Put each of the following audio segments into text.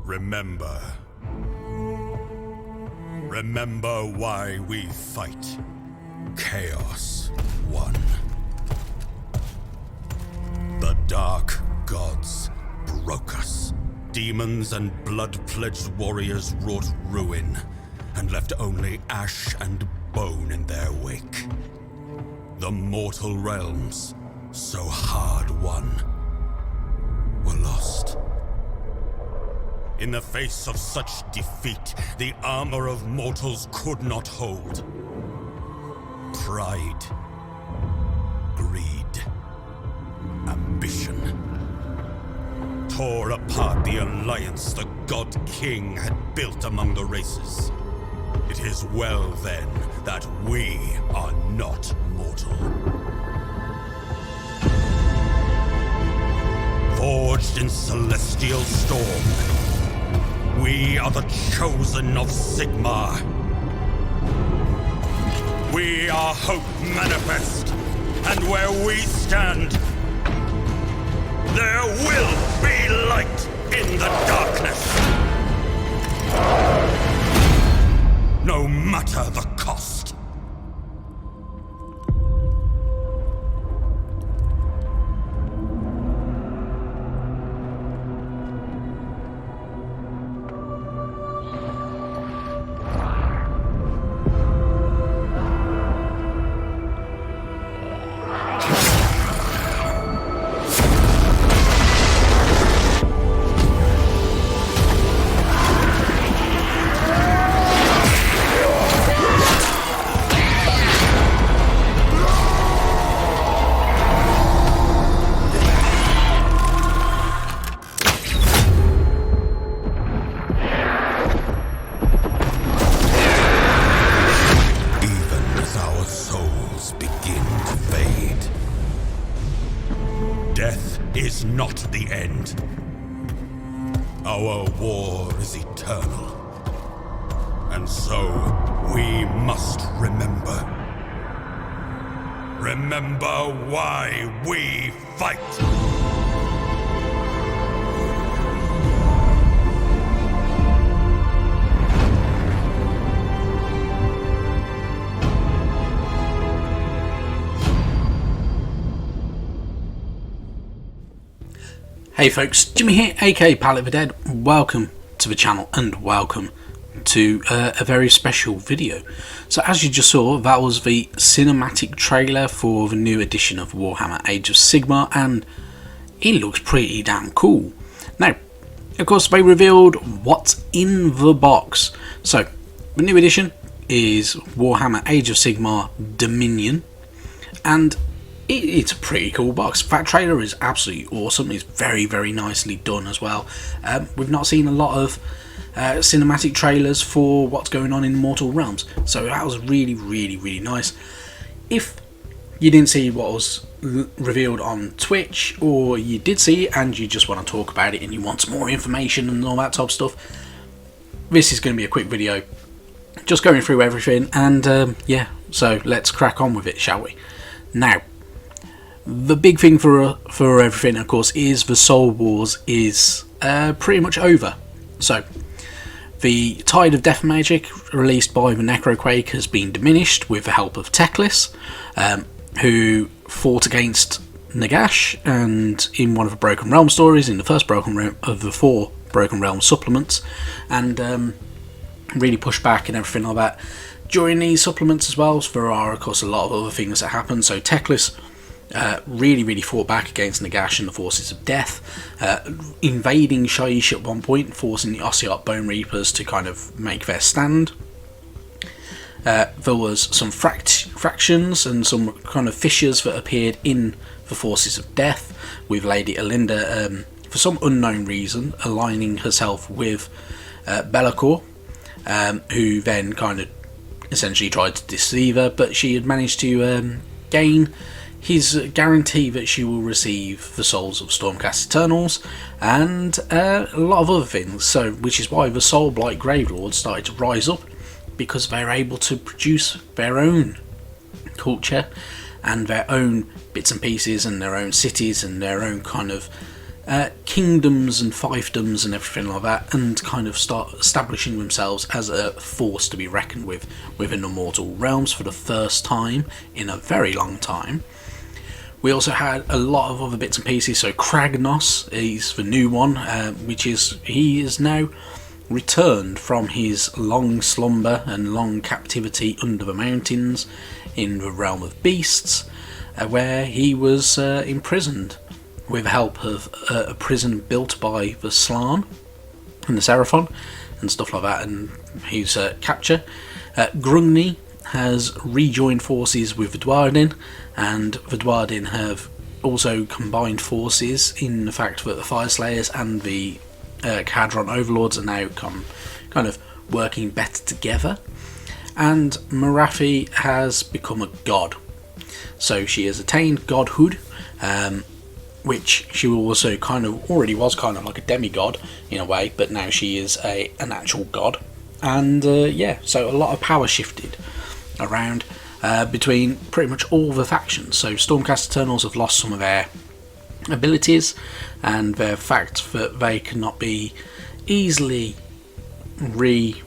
Remember. Remember why we fight. Chaos won. The dark gods broke us. Demons and blood-pledged warriors wrought ruin and left only ash and bone in their wake. The mortal realms, so hard won, were lost. In the face of such defeat, the armor of mortals could not hold. Pride, greed, ambition tore apart the alliance the God King had built among the races. It is well, then, that we are not mortal. Forged in celestial storm, we are the chosen of Sigmar. We are hope manifest, and where we stand, there will be light in the darkness. No matter the cost. Death is not the end. Our war is eternal. And so, we must remember. Remember why we fight! Hey folks, Jimmy here, aka Palette for Dead. Welcome to the channel and welcome to a very special video. So as you just saw, that was the cinematic trailer for the new edition of Warhammer Age of Sigmar, and it looks pretty damn cool. Now, of course, they revealed what's in the box. So the new edition is Warhammer Age of Sigmar Dominion, and it's a pretty cool box. That trailer is absolutely awesome. It's very, very nicely done as well. We've not seen a lot of cinematic trailers for what's going on in Mortal Realms, so that was really, really, really nice. If you didn't see what was revealed on Twitch, or you did see it and you just want to talk about it and you want some more information and all that type of stuff, this is going to be a quick video just going through everything, and yeah, so let's crack on with it, shall we? Now, the big thing for everything, of course, is the Soul Wars is pretty much over. So, the Tide of Death Magic released by the Necroquake has been diminished with the help of Teclis, who fought against Nagash, and in one of the Broken Realm stories, in the first Broken Realm of the 4 Broken Realm supplements, and really pushed back and everything like that. During these supplements as well, there are, of course, a lot of other things that happen. So Teclis really fought back against Nagash and the Forces of Death, invading Shaiish at one point, forcing the Ossiarch Bone Reapers to kind of make their stand. There was some fractions and some kind of fissures that appeared in the Forces of Death, with Lady Alinda, for some unknown reason, aligning herself with Be'lakor, who then kind of essentially tried to deceive her, but she had managed to gain his guarantee that she will receive the souls of Stormcast Eternals, and a lot of other things. So, which is why the Soul Blight Gravelords started to rise up, because they're able to produce their own culture and their own bits and pieces and their own cities and their own kind of kingdoms and fiefdoms and everything like that, and kind of start establishing themselves as a force to be reckoned with within the mortal realms for the first time in a very long time. We also had a lot of other bits and pieces. So Kragnos is the new one, he is now returned from his long slumber and long captivity under the mountains in the realm of beasts, where he was imprisoned with the help of a prison built by the Slan and the Seraphon and stuff like that, and his capture. Grungni has rejoined forces with the Dwardin, and the Dwardin have also combined forces in the fact that the Fireslayers and the Cadron Overlords are now kind of working better together. And Marathi has become a god, so she has attained godhood, which she also already was kind of like a demigod in a way, but now she is an actual god. And so a lot of power shifted around between pretty much all the factions. So Stormcast Eternals have lost some of their abilities and the fact that they cannot be easily reforged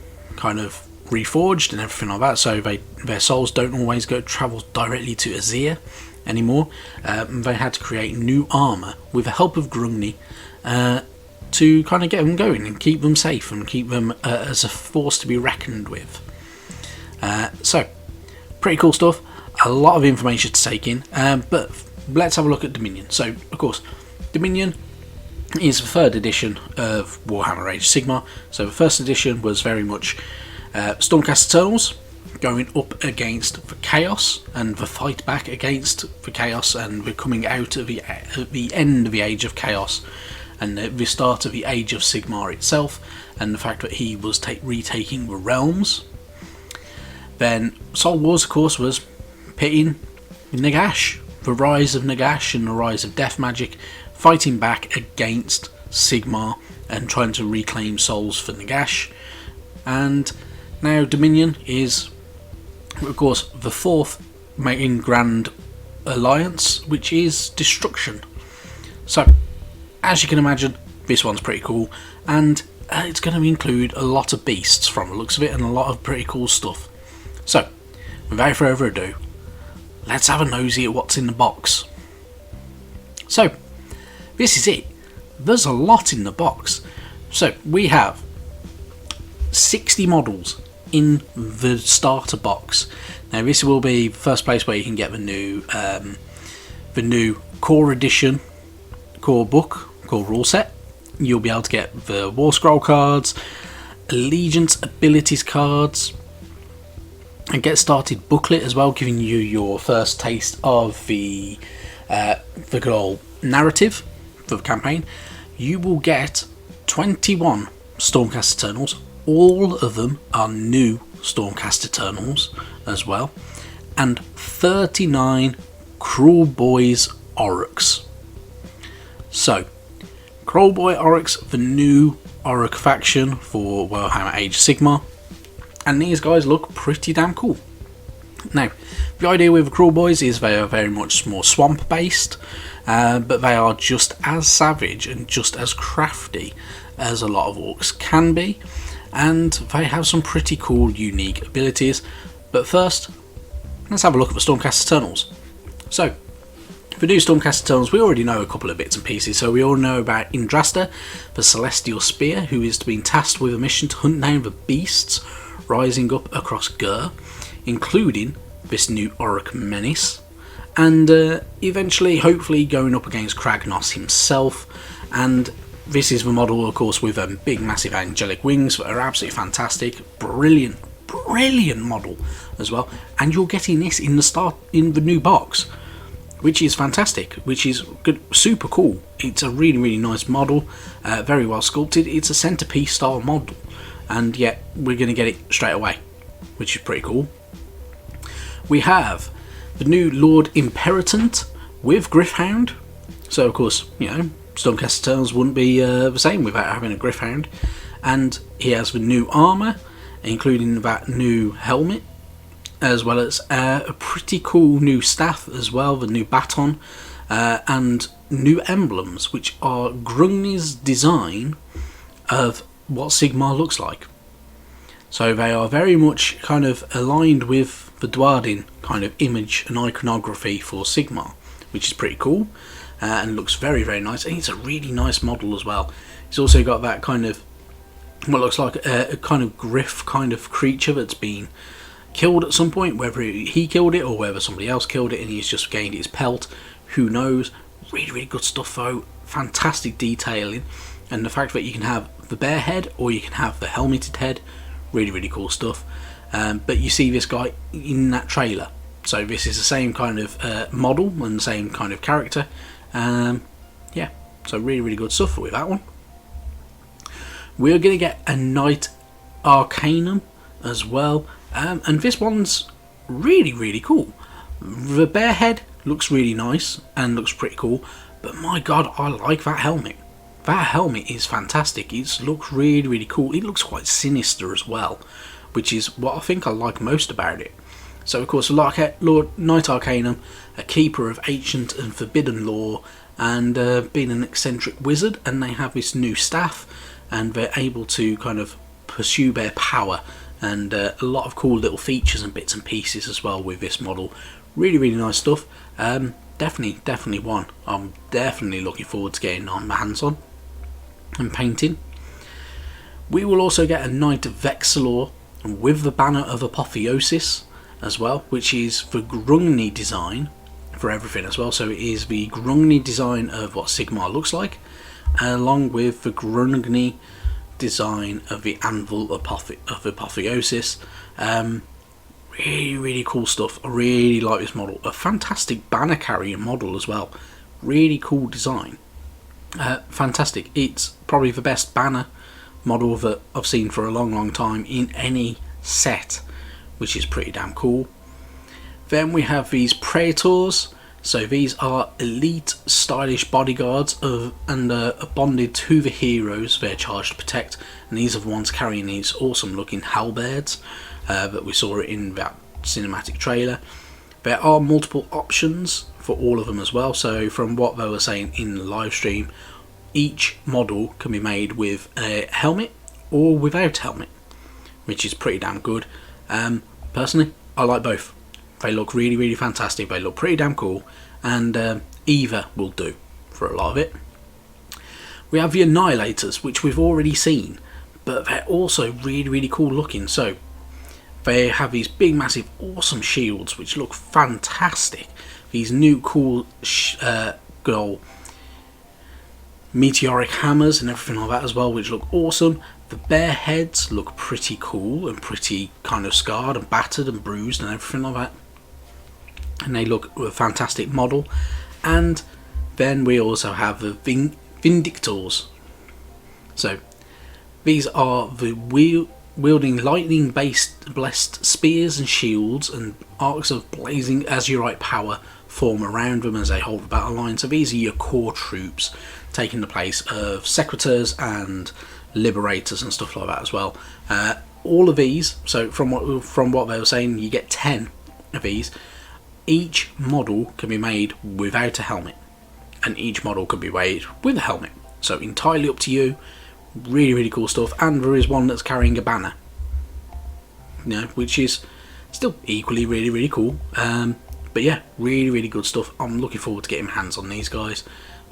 and everything like that, so their souls don't always travel directly to Azir anymore. They had to create new armour with the help of Grungni to kind of get them going and keep them safe and keep them as a force to be reckoned with. So pretty cool stuff, a lot of information to take in, but let's have a look at Dominion. So of course Dominion is the third edition of Warhammer Age of Sigmar. So the first edition was very much Stormcast Eternals going up against the Chaos and the fight back against the Chaos, and we're coming out of the end of the Age of Chaos and the start of the Age of Sigmar itself, and the fact that he was retaking the realms. Then Soul Wars, of course, was pitting Nagash, the rise of Nagash and the rise of death magic, fighting back against Sigmar and trying to reclaim souls for Nagash. And now Dominion is, of course, the fourth main grand alliance, which is destruction. So as you can imagine, this one's pretty cool, and it's going to include a lot of beasts from the looks of it, and a lot of pretty cool stuff. So without further ado, let's have a nosy at what's in the box. So this is it. There's a lot in the box. So we have 60 models in the starter box. Now this will be the first place where you can get the new core edition, core book, core rule set. You'll be able to get the War Scroll cards, Allegiance abilities cards, and Get Started booklet as well, giving you your first taste of the good old narrative for the campaign. You will get 21 Stormcast Eternals. All of them are new Stormcast Eternals as well, and 39 Cruel Boys Orruks. So, Cruel Boy Orruks, the new Orruk faction for Warhammer Age of Sigmar, and these guys look pretty damn cool. Now, the idea with the Cruel Boys is they are very much more swamp based, but they are just as savage and just as crafty as a lot of orcs can be, and they have some pretty cool unique abilities. But first, let's have a look at the Stormcast Eternals. So, for new Stormcast Eternals, we already know a couple of bits and pieces. So we all know about Indrasta, the Celestial Spear, who is being tasked with a mission to hunt down the beasts rising up across Gur, including this new Orruk Menace, and eventually, hopefully, going up against Kragnos himself. And this is the model, of course, with big, massive angelic wings that are absolutely fantastic, brilliant model as well. And you're getting this in the new box, which is fantastic, which is good, super cool. It's a really, really nice model, very well sculpted. It's a centerpiece style model, and yet we're going to get it straight away, which is pretty cool. We have the new Lord Imperatant with Gryph-hound. So, of course, you know, Stormcast Eternals wouldn't be the same without having a Gryph-hound. And he has the new armour, including that new helmet, as well as a pretty cool new staff as well, the new baton, and new emblems, which are Grungni's design of what Sigmar looks like. So they are very much kind of aligned with the Dwardin kind of image and iconography for Sigmar, which is pretty cool, and looks very, very nice. And it's a really nice model as well. It's also got that kind of what looks like a kind of griff kind of creature that's been killed at some point, whether he killed it or whether somebody else killed it and he's just gained its pelt, who knows. Really, really good stuff though. Fantastic detailing, and the fact that you can have the bare head or you can have the helmeted head, really, really cool stuff. But you see this guy in that trailer, so this is the same kind of model and the same kind of character. Yeah, so really, really good stuff with that one. We're going to get a Knight Arcanum as well, and this one's really, really cool. The bare head looks really nice and looks pretty cool, but my god, I like that helmet. That helmet is fantastic. It looks really, really cool. It looks quite sinister as well, which is what I think I like most about it. So of course, Lord Knight Arcanum, a keeper of ancient and forbidden lore, and being an eccentric wizard, and they have this new staff, and they're able to kind of pursue their power, and a lot of cool little features and bits and pieces as well with this model. Really, really nice stuff. Definitely one I'm definitely looking forward to getting on my hands on and painting. We will also get a Knight Vexillor with the banner of Apotheosis as well, which is the Grungni design for everything as well. So it is the Grungni design of what Sigmar looks like, along with the Grungni design of the Anvil of Apotheosis. Really, really cool stuff. I really like this model. A fantastic banner carrying model as well. Really cool design. Fantastic. It's probably the best banner model that I've seen for a long, long time in any set, which is pretty damn cool. Then we have these Praetors. So these are elite, stylish bodyguards and are bonded to the heroes they're charged to protect. And these are the ones carrying these awesome looking halberds that we saw in that cinematic trailer. There are multiple options for all of them as well. So from what they were saying in the live stream, each model can be made with a helmet or without helmet, which is pretty damn good. Personally, I like both. They look really, really fantastic. They look pretty damn cool, and either will do for a lot of it. We have the Annihilators, which we've already seen, but they're also really, really cool looking. So they have these big, massive, awesome shields, which look fantastic. These new, cool, good old meteoric hammers and everything like that as well, which look awesome. The bare heads look pretty cool and pretty kind of scarred and battered and bruised and everything like that. And they look a fantastic model. And then we also have the Vindictors. So these are the wielding lightning blessed spears and shields, and arcs of blazing azurite power form around them as they hold the battle line. So these are your core troops, taking the place of Secretors and Liberators and stuff like that as well. All of these, so from what they were saying, you get 10 of these. Each model can be made without a helmet, and each model can be made with a helmet. So entirely up to you. Really, really cool stuff. And there is one that's carrying a banner, which is still equally really, really cool. But yeah, really, really good stuff. I'm looking forward to getting my hands on these guys.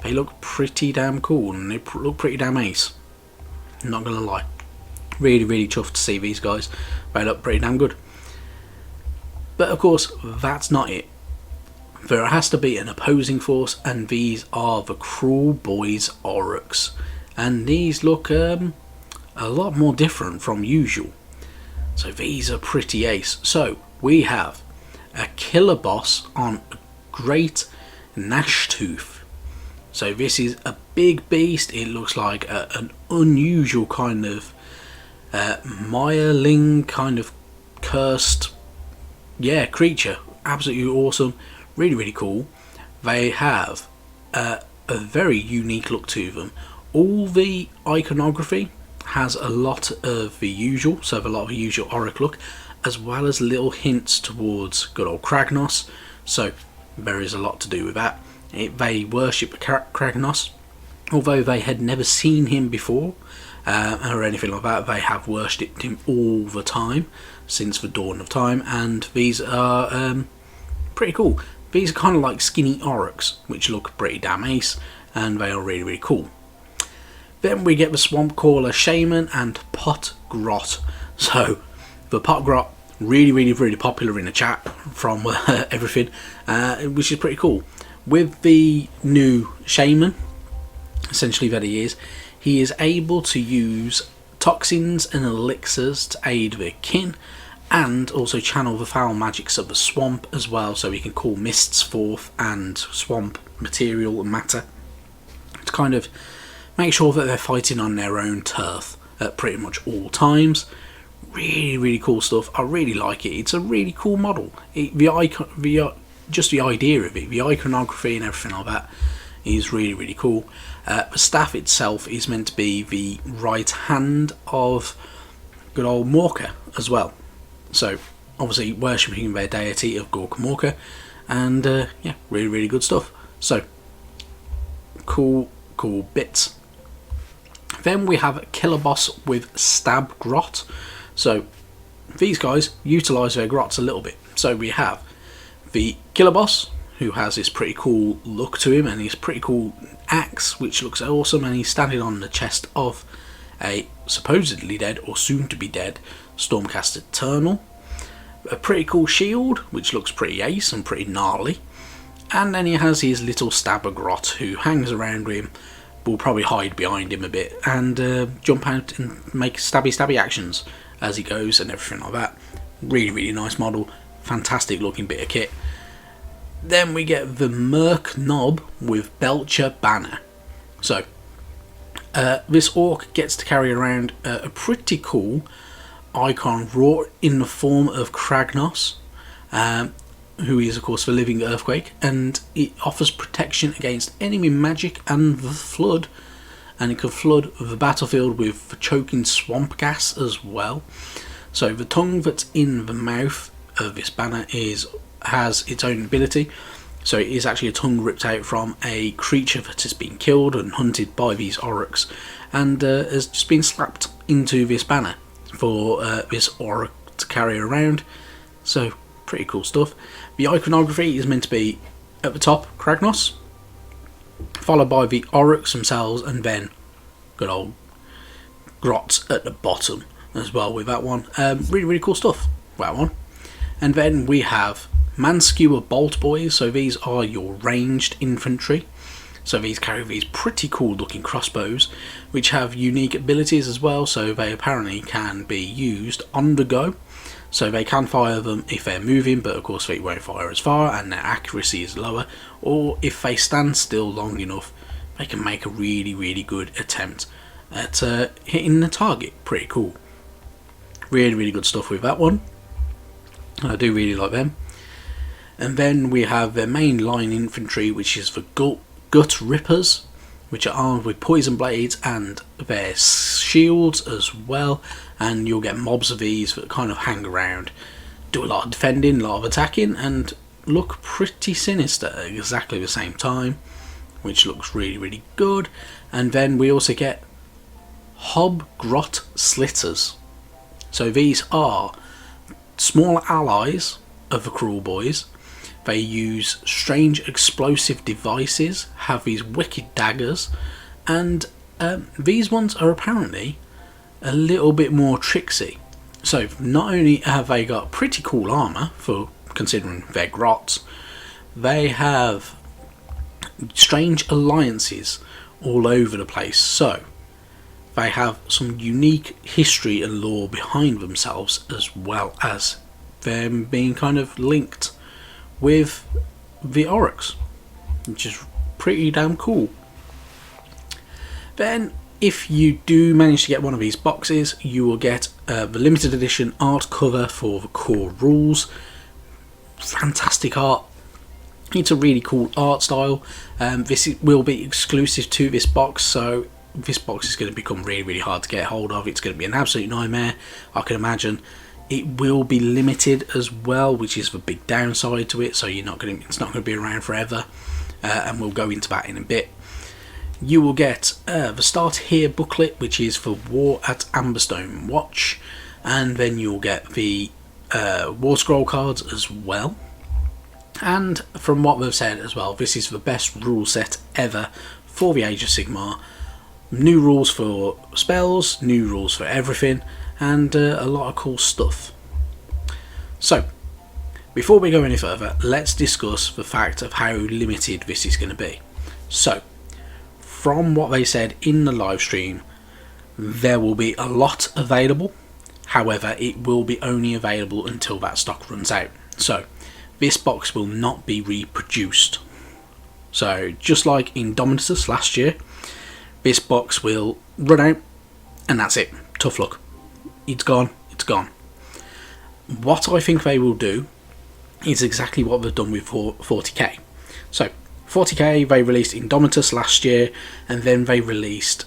They look pretty damn cool, and they look pretty damn ace. I'm not gonna lie. Really, really chuffed to see these guys. They look pretty damn good. But of course, that's not it. There has to be an opposing force, and these are the Cruel Boys Aurochs. And these look a lot more different from usual. So these are pretty ace. So we have a killer boss on a great Gnashtooth. So this is a big beast. It looks like an unusual kind of Myerling kind of cursed creature. Absolutely awesome. Really, really cool. They have a very unique look to them. All the iconography has a lot of the usual, so a lot of the usual Auric look, as well as little hints towards good old Kragnos. So there is a lot to do with that. They worship Kragnos. Although they had never seen him before or anything like that, they have worshipped him all the time since the dawn of time, and these are pretty cool. These are kind of like skinny aurochs, which look pretty damn ace, and they are really, really cool. Then we get the Swamp Caller Shaman and Pot Grot. So, the Pot Grot, really, really, really popular in the chat from everything, which is pretty cool. With the new Shaman, essentially that he is able to use toxins and elixirs to aid their kin, and also channel the foul magics of the swamp as well, so he can call mists forth and swamp material and matter to kind of make sure that they're fighting on their own turf at pretty much all times. Really, really cool stuff. I really like it. It's a really cool model. Just the idea of it, the iconography and everything like that is really, really cool. The staff itself is meant to be the right hand of good old Morka as well. So, obviously worshipping their deity of Gork Morka, and yeah, really, really good stuff. So, cool bits. Then we have Killer Boss with Stab Grot. So, these guys utilise their grots a little bit. So we have the Killer Boss, who has this pretty cool look to him and his pretty cool axe, which looks awesome, and he's standing on the chest of a supposedly dead or soon to be dead Stormcast Eternal. A pretty cool shield, which looks pretty ace and pretty gnarly. And then he has his little Stabber Grot, who hangs around him, will probably hide behind him a bit and jump out and make stabby actions as he goes and everything like that. Really, really nice model, fantastic looking bit of kit. Then we get the Merc Knob with Belcher Banner. So, this orc gets to carry around a pretty cool icon wrought in the form of Kragnos, who is of course the living earthquake, and it offers protection against enemy magic and the flood, and it can flood the battlefield with the choking swamp gas as well. So the tongue that's in the mouth of this banner has its own ability. So it is actually a tongue ripped out from a creature that has been killed and hunted by these aurochs, and has just been slapped into this banner for this auroch to carry around. So pretty cool stuff. The iconography is meant to be at the top Kragnos, followed by the aurochs themselves, and then good old grots at the bottom as well with that one. Really, really cool stuff, that one. And then we have Manskewer Bolt Boys. So these are your ranged infantry. So these carry these pretty cool looking crossbows, which have unique abilities as well. So they apparently can be used on the go. So they can fire them if they're moving, but of course they won't fire as far and their accuracy is lower. Or if they stand still long enough, they can make a really, really good attempt at hitting the target. Pretty cool. Really, really good stuff with that one. I do really like them. And then we have their main line infantry, which is the Gut Rippers, which are armed with poison blades and their shields as well. And you'll get mobs of these that kind of hang around, do a lot of defending, a lot of attacking, and look pretty sinister at exactly the same time, which looks really, really good. And then we also get Hob Grot Slitters. So these are small allies of the Cruel Boys. They use strange explosive devices, have these wicked daggers, and these ones are apparently a little bit more tricksy. So not only have they got pretty cool armour for considering their grots, they have strange alliances all over the place. So they have some unique history and lore behind themselves, as well as them being kind of linked with the aurochs, which is pretty damn cool. Then if you do manage to get one of these boxes, you will get the limited edition art cover for the core rules. Fantastic art. It's a really cool art style. This will be exclusive to this box, so this box is going to become really, really hard to get hold of. It's going to be an absolute nightmare, I can imagine. It will be limited as well, which is the big downside to it, so it's not going to be around forever. and we'll go into that in a bit. You will get the Start Here booklet, which is for War at Amberstone Watch, and then you'll get the War Scroll cards as well. And from what they've said as well, this is the best rule set ever for the Age of Sigmar. New rules for spells, new rules for everything, and a lot of cool stuff. So, before we go any further, let's discuss the fact of how limited this is going to be. So, from what they said in the live stream, there will be a lot available. However, it will be only available until that stock runs out. So, this box will not be reproduced. So, just like in Dominatus last year, this box will run out and that's it. Tough luck. It's gone. It's gone. What I think they will do is exactly what they've done with 40k. So, 40k they released in Dominatus last year, and then they released,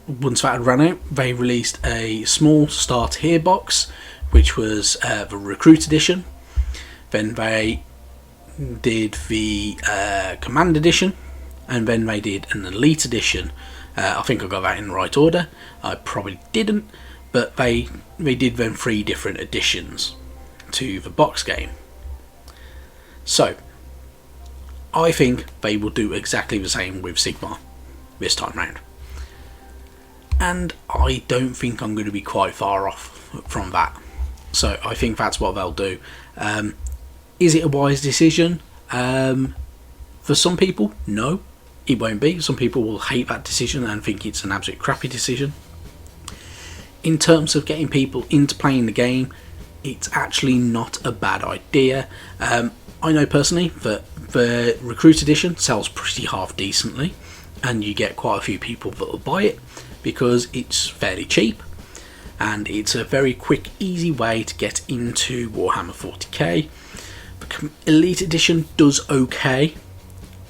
once that had run out, they released a small Start Here box, which was the Recruit Edition. Then they did the Command Edition, and then they did an Elite Edition. I think I got that in the right order. I probably didn't, but they did then 3 different editions to the box game. So, I think they will do exactly the same with Sigmar this time round. And I don't think I'm going to be quite far off from that. So I think that's what they'll do. Is it a wise decision? For some people, no, it won't be. Some people will hate that decision and think it's an absolute crappy decision. In terms of getting people into playing the game, it's actually not a bad idea. I know personally that the Recruit Edition sells pretty half decently, and you get quite a few people that will buy it because it's fairly cheap and it's a very quick, easy way to get into Warhammer 40k. The Elite Edition does okay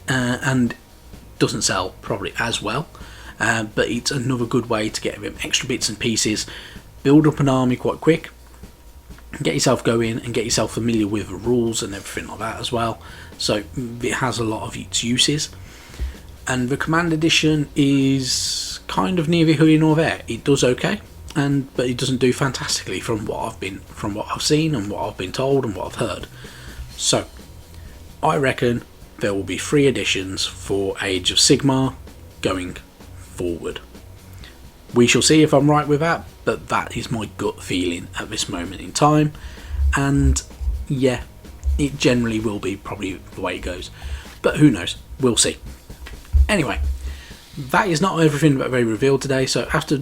and doesn't sell probably as well, but it's another good way to get them extra bits and pieces, build up an army quite quick, get yourself going and get yourself familiar with the rules and everything like that as well. So it has a lot of its uses. And the Command Edition is kind of neither here nor there. It does okay, but it doesn't do fantastically from what I've seen and what I've been told and what I've heard. So I reckon there will be 3 editions for Age of Sigmar going forward. We shall see if I'm right with that, but that is my gut feeling at this moment in time. And yeah, it generally will be probably the way it goes. But who knows? We'll see. Anyway, that is not everything that they revealed today. So after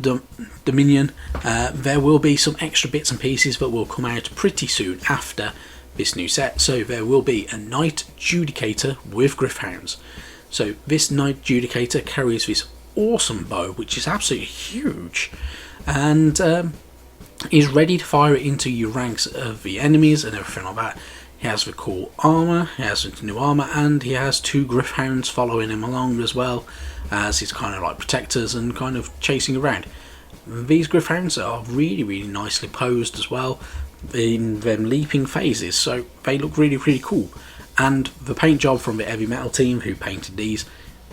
Dominion, there will be some extra bits and pieces that will come out pretty soon after this new set. So there will be a Knight Judicator with Gryph-hounds. So this Knight Judicator carries this awesome bow, which is absolutely huge, and is ready to fire it into your ranks of the enemies and everything like that. He has the cool armour, he has the new armour, and he has 2 Gryph-hounds following him along as well, as he's kind of like protectors and kind of chasing around. These Gryph-hounds are really, really nicely posed as well in them leaping phases, so they look really, really cool. And the paint job from the Heavy Metal team who painted these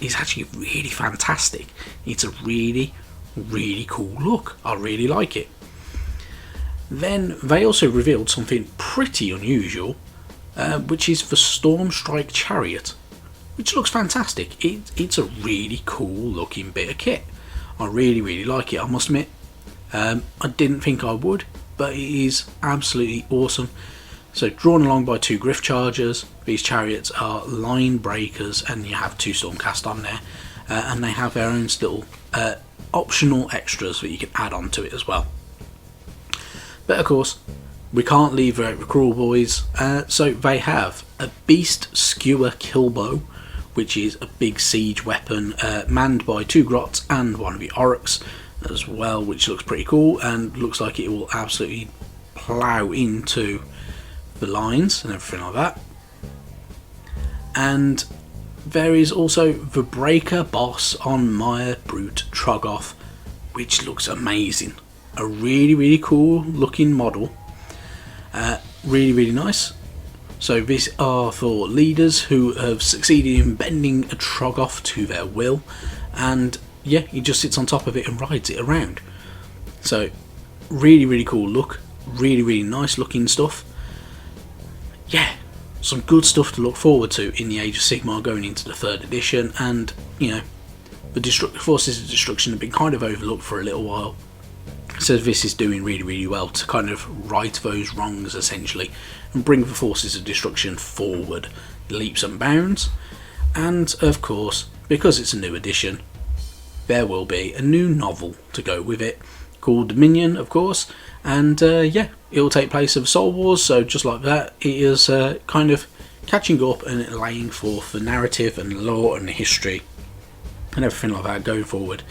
is actually really fantastic. It's a really, really cool look. I really like it. Then they also revealed something pretty unusual, which is the Stormstrike Chariot, which looks fantastic. It's a really cool looking bit of kit. I really, really like it, I must admit. I didn't think I would, but it is absolutely awesome. So drawn along by 2 Gryph Chargers, these chariots are line breakers, and you have 2 Stormcast on there, and they have their own little optional extras that you can add on to it as well. But of course, we can't leave out the Cruel Boys, so they have a Beast Skewer Killbow, which is a big siege weapon manned by 2 Grots and 1 of the Oryx as well, which looks pretty cool and looks like it will absolutely plough into the lines and everything like that. And there is also the Breaker Boss on Mire Brute Troggoth, which looks amazing. A really, really cool looking model. Really, really nice. So these are for leaders who have succeeded in bending a Troggoth to their will, and yeah, he just sits on top of it and rides it around. So really cool look, really nice looking stuff. Yeah, some good stuff to look forward to in the Age of Sigmar going into the 3rd edition, and you know, the Forces of Destruction have been kind of overlooked for a little while. So this is doing really well to kind of right those wrongs essentially and bring the Forces of Destruction forward leaps and bounds. And of course, because it's a new edition, there will be a new novel to go with it called Dominion, of course, and yeah, it will take place of Soul Wars, so just like that, it is kind of catching up and laying forth the narrative and lore and history and everything like that going forward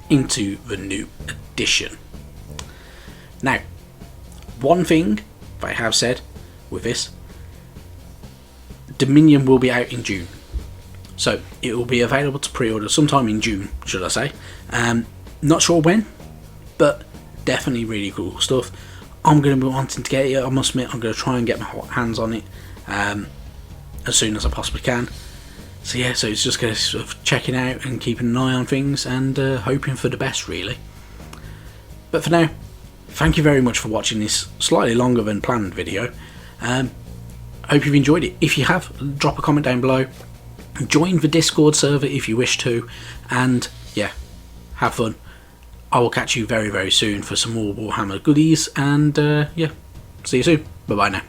into the new edition. Now, one thing they have said with this, Dominion will be out in June. So it will be available to pre-order sometime in June, should I say. Not sure when, but definitely really cool stuff. I'm going to be wanting to get it, I must admit. I'm going to try and get my hands on it as soon as I possibly can. So yeah, so it's just going to sort of checking out and keeping an eye on things and hoping for the best, really. But for now, thank you very much for watching this slightly longer than planned video. Hope you've enjoyed it. If you have, drop a comment down below. Join the Discord server if you wish to, and yeah, have fun. I will catch you very soon for some more Warhammer goodies, and yeah, see you soon. Bye bye now.